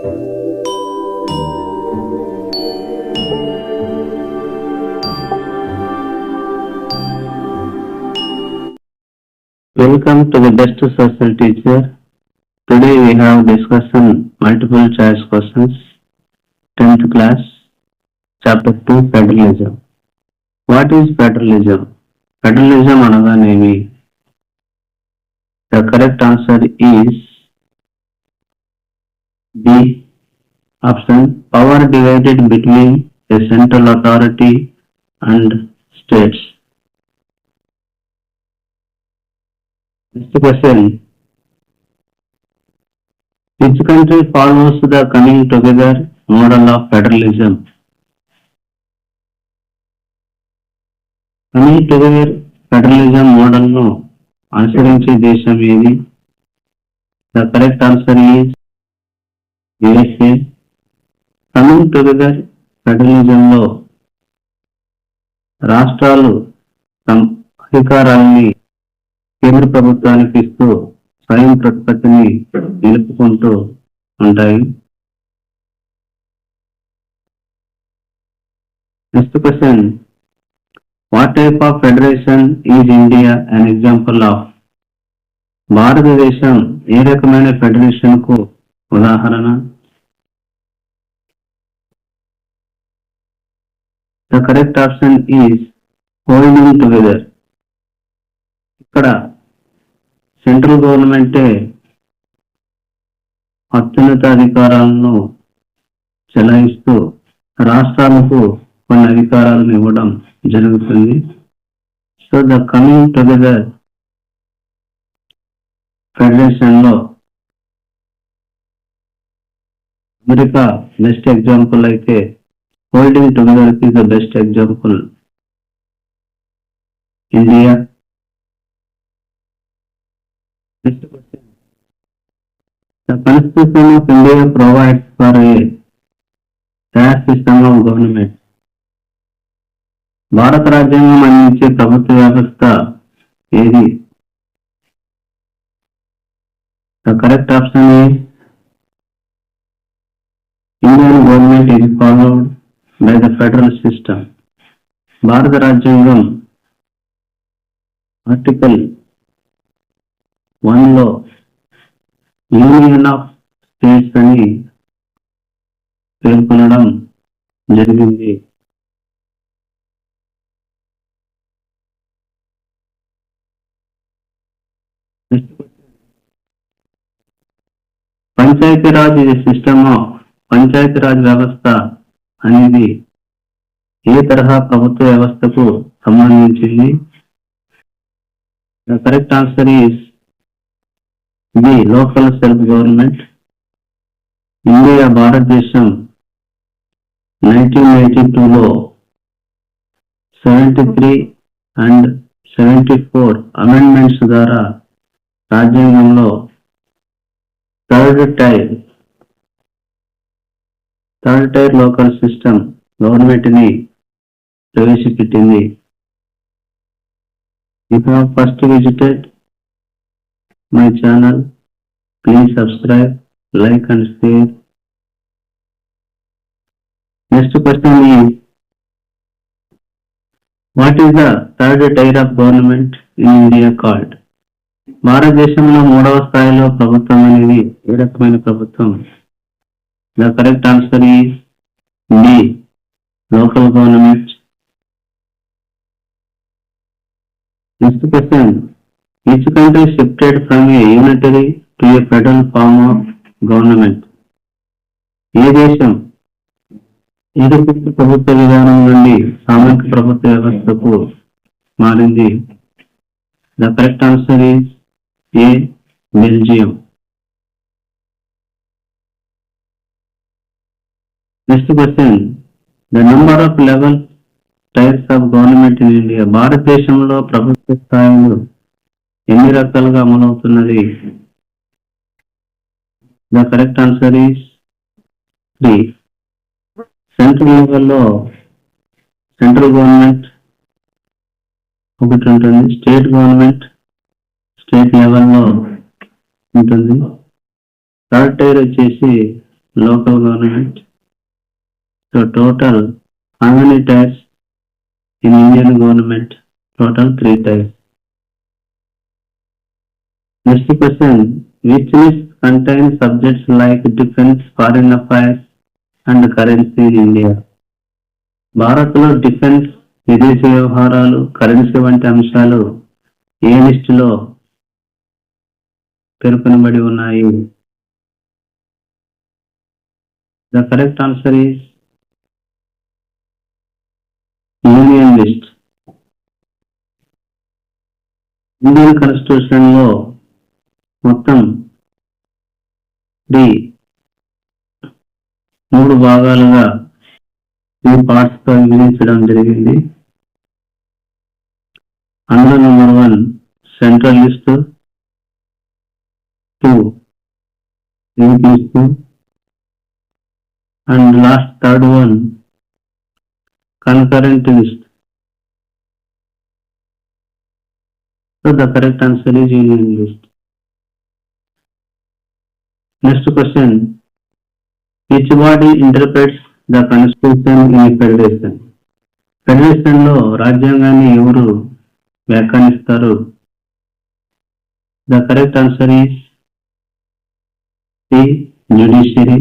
Welcome to the Best Social Teacher. Today we have discussion multiple choice questions. 10th class, chapter 2, Federalism. What is federalism? Federalism అనగానేమి? The correct answer is B option. Power divided between a central authority and states. Next question. Which country follows the coming together model of federalism? Coming together federalism model ను అనుసరించే దేశం ఏది? The correct answer is USA. Coming together federalism లో రాష్ట్రాలు తమ అధికారాన్ని కేంద్ర ప్రభుత్వానికి ఇస్తూ స్వయం ప్రతిపత్తిని నిలుపుకుంటూ ఉంటాయి. Next question. What type of federation is India an example of? భారతదేశం ఏ రకమైన ఫెడరేషన్ కు ఉదాహరణ? The correct option is holding together. ఇక్కడ సెంట్రల్ గవర్నమెంటే అత్యున్నత అధికారాలను చెలాయిస్తూ రాష్ట్రాలకు కొన్ని అధికారాలను ఇవ్వడం జరుగుతుంది. So the coming together federation లో అమెరికా బెస్ట్ ఎగ్జాంపుల్ అయితే holding together is the best example India. Next question. The Constitution of India provides for a caste system of government. భారత రాజ్యాంగం అందించే ప్రభుత్వ వ్యవస్థ ఏది? The correct option is Indian government is followed by the federal system. భారత రాజ్యాంగం article 1 లో union of states అని పేర్కొనడం జరిగింది. పంచాయతీరాజ్ ఇది సిస్టమ్ ఆఫ్ పంచాయతీరాజ్ వ్యవస్థ అనేది ఏ తరహా ప్రభుత్వ వ్యవస్థకు సంబంధించింది? The correct answer is ఇది లోకల్ సెల్ఫ్ గవర్నమెంట్. ఇండియా భారతదేశం 1992లో 73 and 74 అమెండ్మెంట్స్ ద్వారా రాజ్యాంగంలో third tyre local system government ని ప్రవేశపెట్టింది. If you have first visited my channel, please subscribe, like and share. Next question is, what is the third tier of government in India called? భారతదేశంలో మూడవ స్థాయిలో ప్రభుత్వం అనేది ఏ రకమైన ప్రభుత్వం? The correct answer is D, local government. Next question. Each country shifted from a unitary to a federal form of government. ఏ దేశం ఏకీకృత ప్రభుత్వ విధానం నుండి సామూహిక ప్రభుత్వ వ్యవస్థకు మారింది? The correct answer is A, Belgium. Next question. The number of level tiers of government in India. భారతదేశంలో ప్రభుత్వ స్థాయిలు ఎన్ని రకాలుగా అమలవుతున్నది? The correct answer is 3. Central లెవెల్లో సెంట్రల్ గవర్నమెంట్ ఒకటి ఉంటుంది, స్టేట్ గవర్నమెంట్ స్టేట్ లెవెల్లో ఉంటుంది. థర్డ్ టైర్ వచ్చేసి local government. So total, how many types in Indian government? Total 3 types. Next question, which list contains subjects like defense, foreign affairs and currency in India? భారత్లో defence, విదేశీ వ్యవహారాలు, currency వంటి అంశాలు ఏ లిస్టులో పేర్కొనబడి ఉన్నాయి? The correct answer is union list. Indian constitution లో మొత్తం 3 భాగాలుగా ఈ పార్ట్స్ తో విభజించడం జరిగింది. అందులో number 1 central list, 2 link list and last third one concurrent list. So the correct answer is union list. Next question, which body interprets the constitution in a federation? Federation లో రాజ్యాంగాన్ని ఎవరు వ్యాఖ్యానిస్తారు? The correct answer is C, judiciary.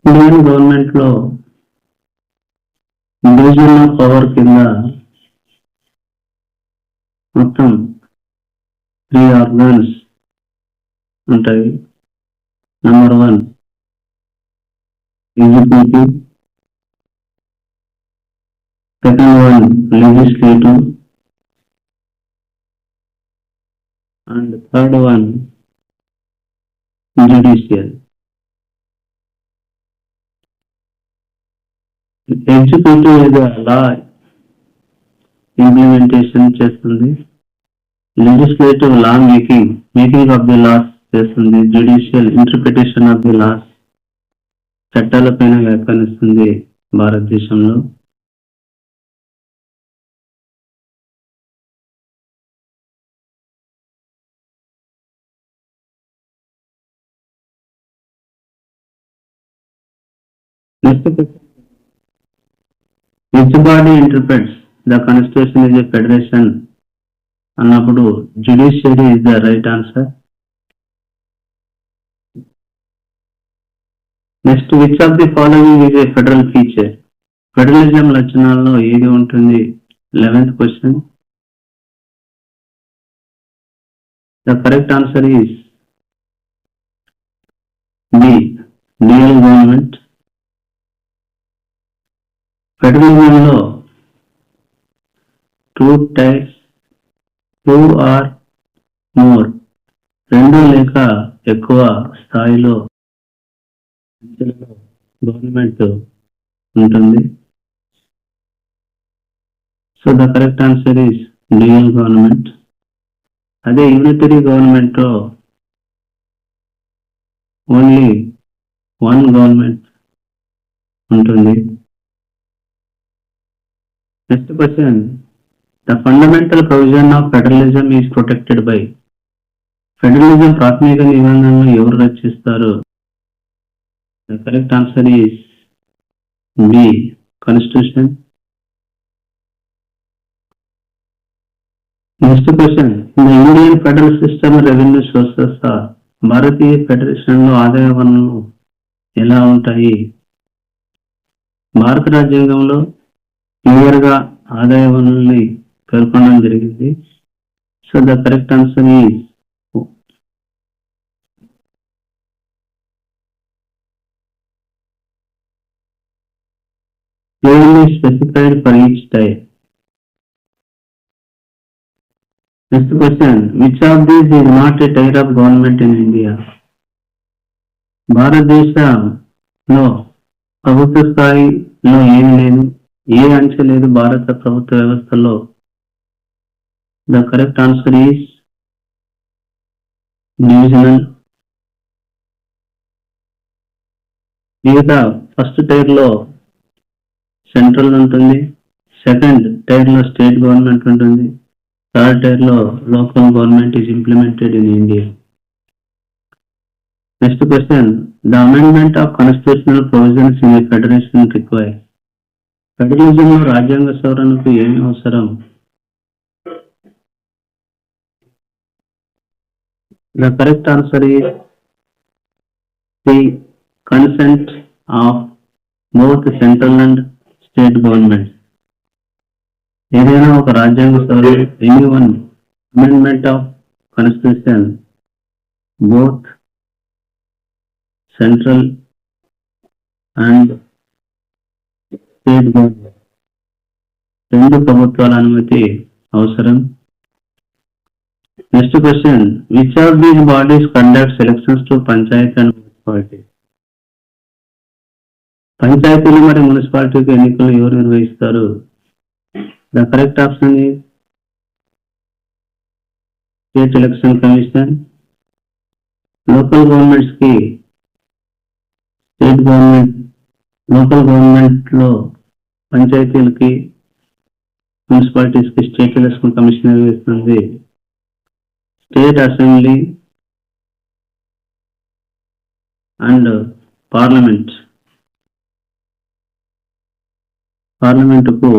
Indian government లో division of power కింద మొత్తం 3 organs ఉంటాయి. Number 1 executive, second one legislative and third one judicial. Executive law implementation చేస్తుంది, legislative law making of the laws చేస్తుంది, judicial interpretation of the laws చట్టాలపైన వ్యాఖ్యానిస్తుంది భారతదేశంలో. Next which body interprets the constitution is a federation అన్నప్పుడు judiciary is the right answer. Next, which of the following is a federal feature? Federalism లక్షణాల్లో ఏది ఉంటుంది? 11th question. The correct answer is B, dual government. ఫెడరలిజంలో 2 types, 2 or more, 2 లేక ఎక్కువ స్థాయిలో government ఉంటుంది. So the correct answer is dual government. అదే unitary government లో only 1 government ఉంటుంది. Next question, the fundamental provision of federalism is protected by. Federalism ప్రాథమిక నిబంధనలను ఎవరు రక్షిస్తారు? The correct answer is B, Constitution. Next question, in the Indian federal system revenue sources are. Bharatiya federation లో ఆదాయ వనరులు ఎలా ఉంటాయి? భారత రాజ్యాంగంలో క్లియర్ గా ఆదాయ వనరుల్ని పేర్కొనడం జరిగింది. So the correct answer is clearly specified for each type. Next question, which of these is not a tier of government in India? భారతదేశంలో ప్రభుత్వ స్థాయిలో ఏం లేదు, ఏ అంశ లేదు భారత ప్రభుత్వ వ్యవస్థలో. The correct answer is divisional. మిగతా ఫస్ట్ టైర్ లో సెంట్రల్ ఉంటుంది, సెకండ్ టైర్ లో స్టేట్ గవర్నమెంట్ ఉంటుంది, థర్డ్ టైర్ లో local government is implemented in India. Next question. The amendment of constitutional provisions in a federation requires. ఫెడరలిజంలో రాజ్యాంగ సవరణకు ఏమి అవసరం? The correct answer is the consent of both central and state governments. ఏదైనా ఒక రాజ్యాంగ సవరణ any one amendment of constitution both central and state government రెండు ప్రభుత్వాల అనుమతి అవసరం. Next question. Which of these bodies conducts elections to panchayat and municipality? పంచాయతీలు మరియు మున్సిపాలిటీకి ఎన్నికలు ఎవరు నిర్వహిస్తారు? The correct option is State Election Commission. Local governments की state government, local government లో పంచాయతీలకి మున్సిపాలిటీస్ కి స్టేట్ ఎలక్షన్ కమిషన్ నిర్వహిస్తుంది. స్టేట్ అసెంబ్లీ అండ్ పార్లమెంటుకు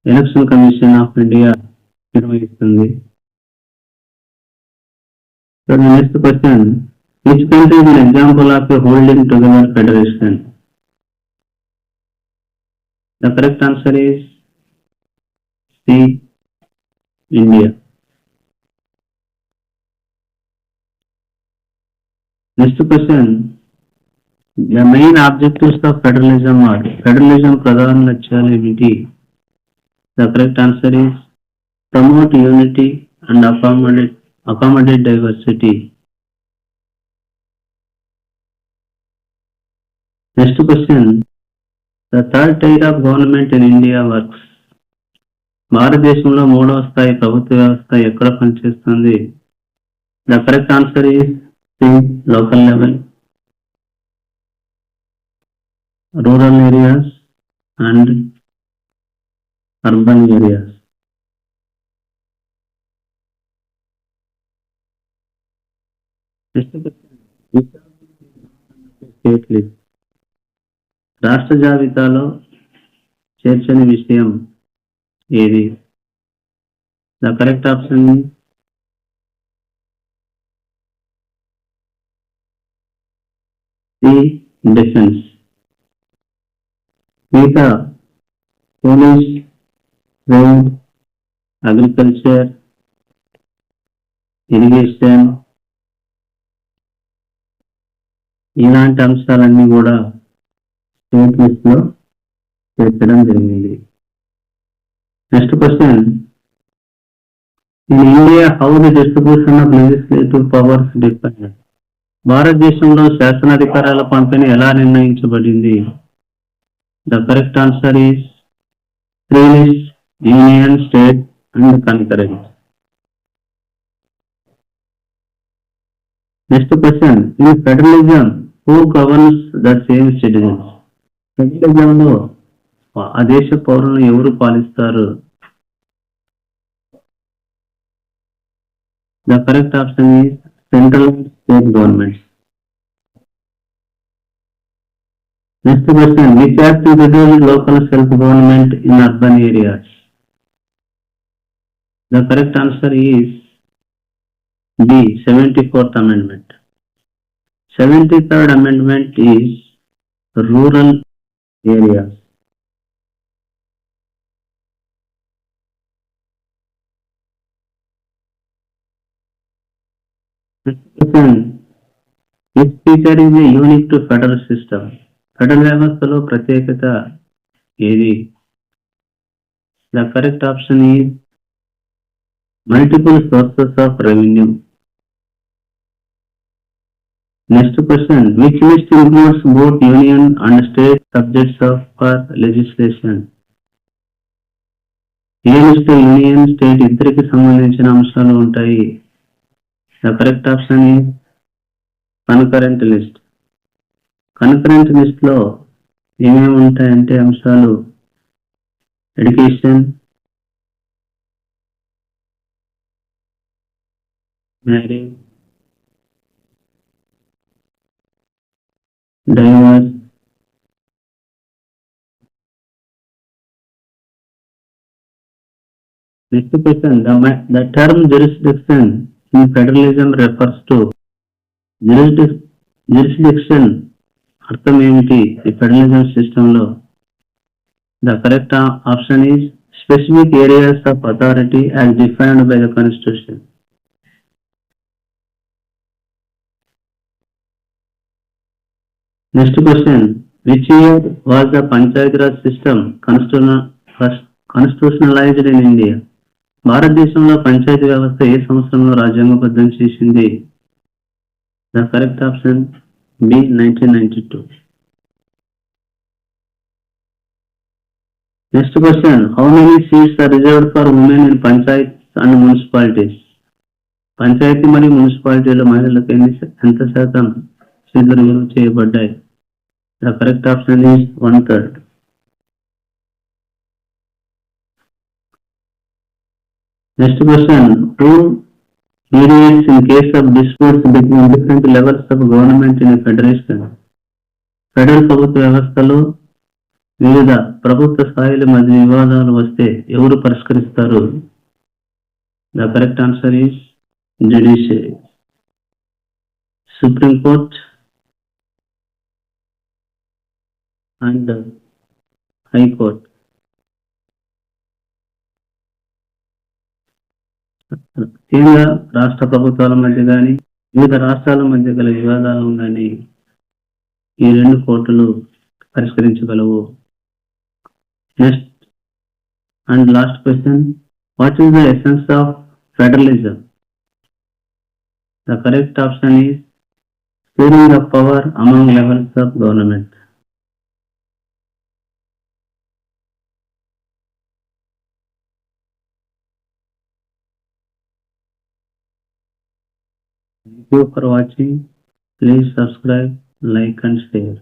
ఎలక్షన్ కమిషన్ ఆఫ్ ఇండియా నిర్వహిస్తుంది. Next question. Which country is an example of a holding together federation? The correct answer is C. India. Next question. The main objectives of federalism are. Federalism ప్రధాన లక్ష్యాలు ఏమిటి? The correct answer is promote unity and accommodate diversity. Next question. The third tier of government in India works. భారతదేశంలో మూడవ స్థాయి ప్రభుత్వ వ్యవస్థ ఎక్కడ పనిచేస్తుంది? The correct answer is C. Local level, rural areas and urban areas. Next question. State list. రాష్ట్ర జాబితాలో చేర్చని విషయం ఏది? The correct option is C. Defense. మిగతా పోలీస్, రోడ్, అగ్రికల్చర్, ఇరిగేషన్ ఇలాంటి అంశాలన్నీ కూడా స్టేట్ లిస్ట్ లో చేర్చడం జరిగింది. Next question. In India how the distribution of legislative powers defined? భారతదేశంలో శాసనాధికారాల పంపిణీ ఎలా నిర్ణయించబడింది? The correct answer is three lists: union, state and concurrent. Next question. In federalism, who governs the same citizens? ఫెడరలిజంలో ఆ దేశ పౌరులను ఎవరు పాలిస్తారు? The correct option is central and state governments. Next question. Which act introduced local self-government in urban areas? The correct answer is B. 74th Amendment. 73rd Amendment is rural areas. Next question. Which feature is unique to federal system? Federal వ్యవస్థలో ప్రత్యేకత ఏది? The correct option is multiple sources of revenue. Next question. Which list includes both union and state subjects for legislation? A list union, state ఇద్దరికి సంబంధించిన అంశాలు ఉంటాయి? The correct option is concurrent list. Concurrent list లో ఏమేమి ఉంటాయంటే అంశాలు education, marriage, diverse, next question, the term jurisdiction in federalism refers to jurisdiction అర్థం ఏమిటి ఈ ఫెడరలిజం సిస్టంలో? The correct option is specific areas of authority as defined by the constitution. Next question, which year was the Panchayat Raj system constitutionalized in India? భారతదేశంలో పంచాయతీ వ్యవస్థ ఏ సంవత్సరంలో రాజ్యాంగబద్ధం చేసింది? The correct option B, 1992. Next question, how many seats are reserved for women in panchayats and municipalities? Panchayat మరియు మున్సిపాలిటీలో మహిళలకు ఎంత శాతం సీట్లు రిజర్వ్ చేయబడ్డాయి? The correct option is 1/3. Next question, who mediates in case of disputes between different levels of government in a federation? Federal ప్రభుత్వ వ్యవస్థలో వివిధ ప్రభుత్వ స్థాయిల మధ్య వివాదాలు వస్తే ఎవరు పరిష్కరిస్తారు? The correct answer is judiciary, Supreme Court and High Court. కేంద్ర రాష్ట్ర ప్రభుత్వాల మధ్య కానీ వివిధ రాష్ట్రాల మధ్య గల వివాదాలను కానీ ఈ రెండు కోర్టులు పరిష్కరించగలవు. Next and last question, what is the essence of federalism? The correct option is sharing of power among levels of government. Thank you for watching. Please subscribe, like and share.